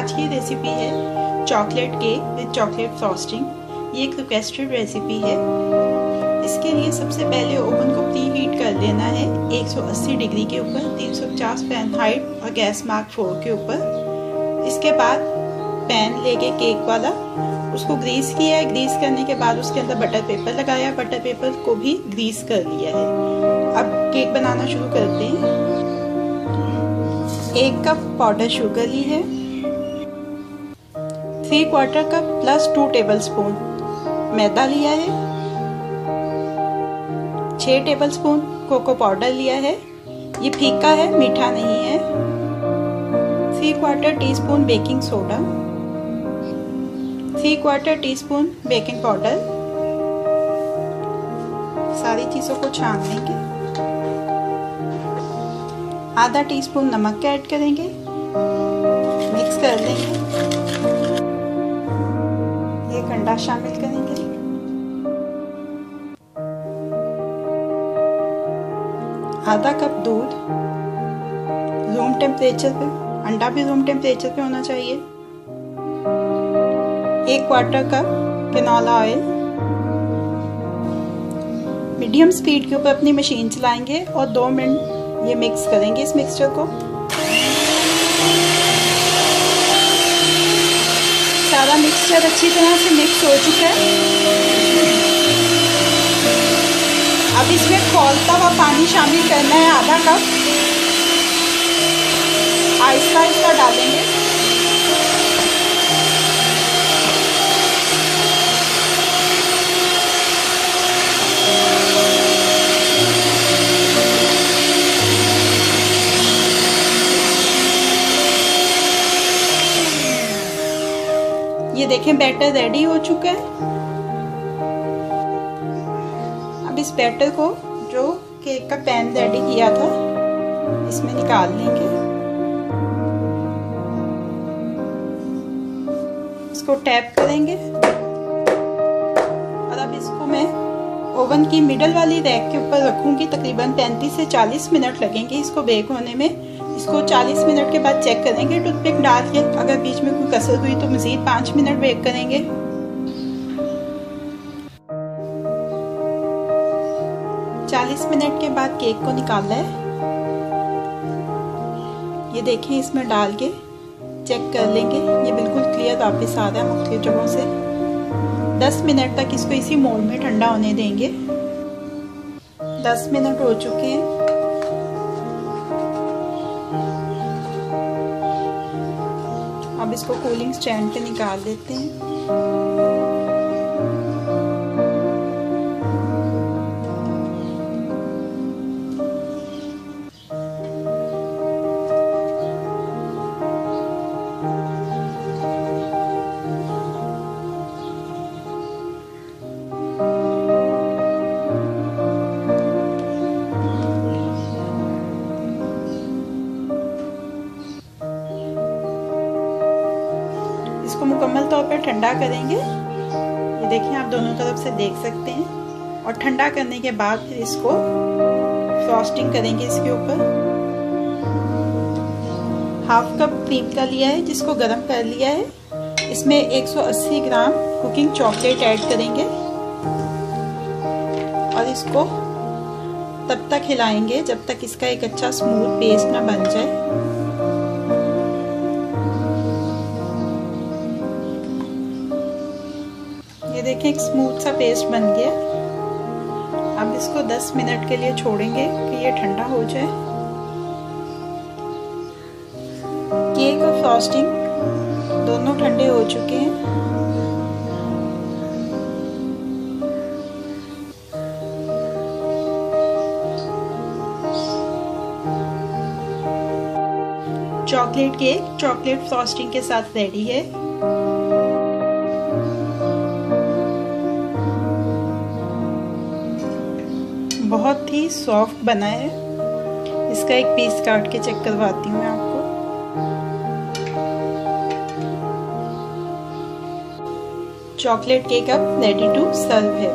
आज की रेसिपी है chocolate cake with chocolate frosting. ये एक रिक्वेस्टेड रेसिपी है। इसके लिए सबसे पहले ओवन को प्री हीट कर लेना है 180 डिग्री के ऊपर, 350 फ़ारेनहाइट और गैस मार्क 4 के ऊपर। इसके बाद पैन लेके केक वाला उसको ग्रीस किया है। ग्रीस करने के बाद उसके अंदर बटर पेपर लगाया, बटर पेपर को भी ग्रीस कर लिया है। अब केक बनाना शुरू करते हैं। 1 कप पाउडर शुगर ली है, 3/4 कप प्लस 2 टेबलस्पून मैदा लिया है, 6 टेबलस्पून कोको पाउडर लिया है। ये फीका है, मीठा नहीं है। 3/4 teaspoon baking soda, 3/4 teaspoon baking powder. सारी चीज़ों को छान लेंगे। आधा टीस्पून नमक ऐड करेंगे, मिक्स कर देंगे। ये अंडा शामिल करेंगे। आधा कप दूध रूम टेम्परेचर पे, अंडा भी रूम टेम्परेचर पे होना चाहिए। 1/4 cup canola oil. Medium speed के ऊपर अपनी मशीन चलाएंगे और 2 मिनट ये मिक्स करेंगे इस मिक्सचर को। सारा मिक्सचर अच्छी तरह से मिक्स हो चुका है। अब इसमें खौलता हुआ पानी शामिल करना है, आधा कप। आहिस्ता आहिस्ता डालेंगे। ये देखें बैटर रेडी हो चुका है। अब इस बैटर को जो केक का पैन रेडी किया था इसमें निकाल लेंगे। इसको टैप करेंगे और अब इसको मैं ओवन की मिडल वाली रैक के ऊपर रखूंगी। तकरीबन 35 से 40 मिनट लगेंगे इसको बेक होने में। इसको 40 मिनट के बाद चेक करेंगे टूथपिक डाल के। अगर बीच में कोई कसर हुई तो मज़ीद 5 मिनट बेक करेंगे। चालीस मिनट के बाद केक को निकाला है। ये देखें, इसमें डाल के चेक कर लेंगे। ये बिल्कुल क्लियर वापस आ रहा है मुख्तलिफ जगहों से। 10 मिनट तक इसको इसी मोड में ठंडा होने देंगे। 10 मिनट हो चुके हैं। अब इसको कूलिंग स्टैंड पे निकाल देते हैं। इसको मुकम्मल तौर पर ठंडा करेंगे। ये देखें, आप दोनों तरफ से देख सकते हैं। और ठंडा करने के बाद फिर इसको फ्रॉस्टिंग करेंगे इसके ऊपर। 1/2 कप क्रीम का लिया है जिसको गर्म कर लिया है। इसमें 180 ग्राम कुकिंग चॉकलेट ऐड करेंगे और इसको तब तक हिलाएंगे जब तक इसका एक अच्छा स्मूथ पेस्ट ना बन जाए। ये देखें, एक स्मूथ सा पेस्ट बन गया। अब इसको 10 मिनट के लिए छोड़ेंगे कि ये ठंडा हो जाए। केक और फ्रॉस्टिंग दोनों ठंडे हो चुके हैं। चॉकलेट केक चॉकलेट फ्रॉस्टिंग के साथ रेडी है। बहुत ही सॉफ्ट बना है। इसका एक पीस काट के चेक करवाती हूँ मैं आपको। चॉकलेट केक अब रेडी टू सर्व है।